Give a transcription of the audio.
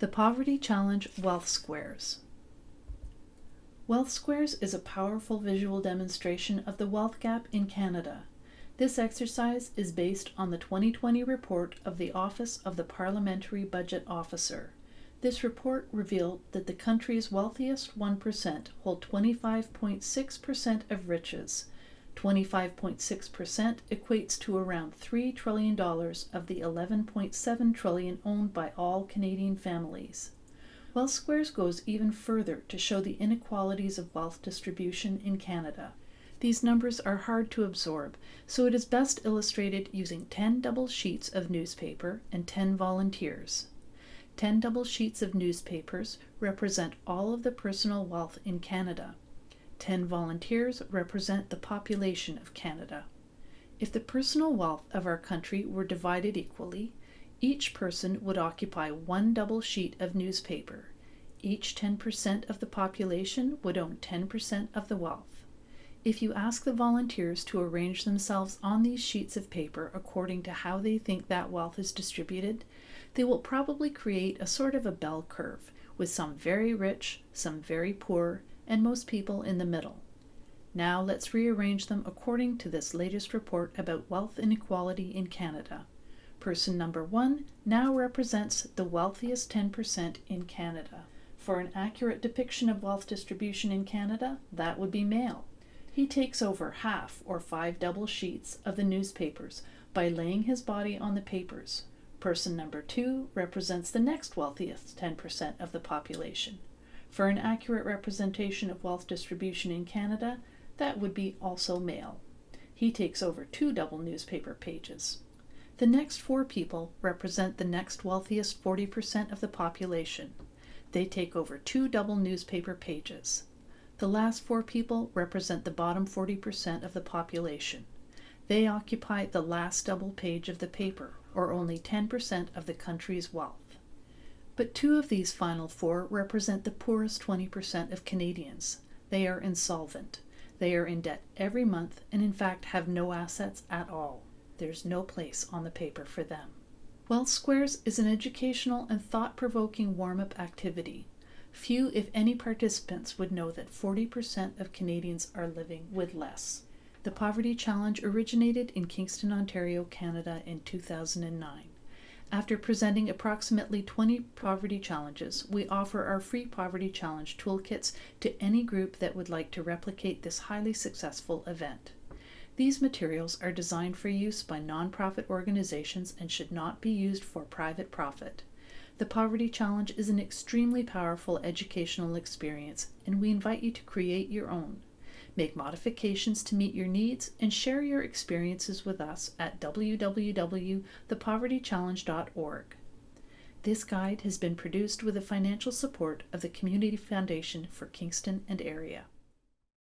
The Poverty Challenge Wealth Squares. Wealth Squares is a powerful visual demonstration of the wealth gap in Canada. This exercise is based on the 2020 report of the Office of the Parliamentary Budget Officer. This report revealed that the country's wealthiest 1% hold 25.6% of riches. 25.6% equates to around $3 trillion of the $11.7 trillion owned by all Canadian families. Wealth Squares goes even further to show the inequalities of wealth distribution in Canada. These numbers are hard to absorb, so it is best illustrated using 10 double sheets of newspaper and 10 volunteers. 10 double sheets of newspapers represent all of the personal wealth in Canada. 10 volunteers represent the population of Canada. If the personal wealth of our country were divided equally, each person would occupy one double sheet of newspaper. Each 10% of the population would own 10% of the wealth. If you ask the volunteers to arrange themselves on these sheets of paper according to how they think that wealth is distributed, they will probably create a sort of a bell curve, with some very rich, some very poor, and most people in the middle. Now let's rearrange them according to this latest report about wealth inequality in Canada. Person number 1 now represents the wealthiest 10% in Canada. For an accurate depiction of wealth distribution in Canada, that would be male. He takes over half or 5 double sheets of the newspapers by laying his body on the papers. Person number 2 represents the next wealthiest 10% of the population. For an accurate representation of wealth distribution in Canada, that would be also male. He takes over 2 double newspaper pages. The next 4 people represent the next wealthiest 40% of the population. They take over 2 double newspaper pages. The last 4 people represent the bottom 40% of the population. They occupy the last double page of the paper, or only 10% of the country's wealth. But 2 of these final 4 represent the poorest 20% of Canadians. They are insolvent. They are in debt every month and in fact have no assets at all. There's no place on the paper for them. Wealth Squares is an educational and thought-provoking warm-up activity. Few, if any, participants would know that 40% of Canadians are living with less. The Poverty Challenge originated in Kingston, Ontario, Canada in 2009. After presenting approximately 20 poverty challenges, we offer our free Poverty Challenge toolkits to any group that would like to replicate this highly successful event. These materials are designed for use by nonprofit organizations and should not be used for private profit. The Poverty Challenge is an extremely powerful educational experience, and we invite you to create your own. Make modifications to meet your needs and share your experiences with us at www.thepovertychallenge.org. This guide has been produced with the financial support of the Community Foundation for Kingston and Area.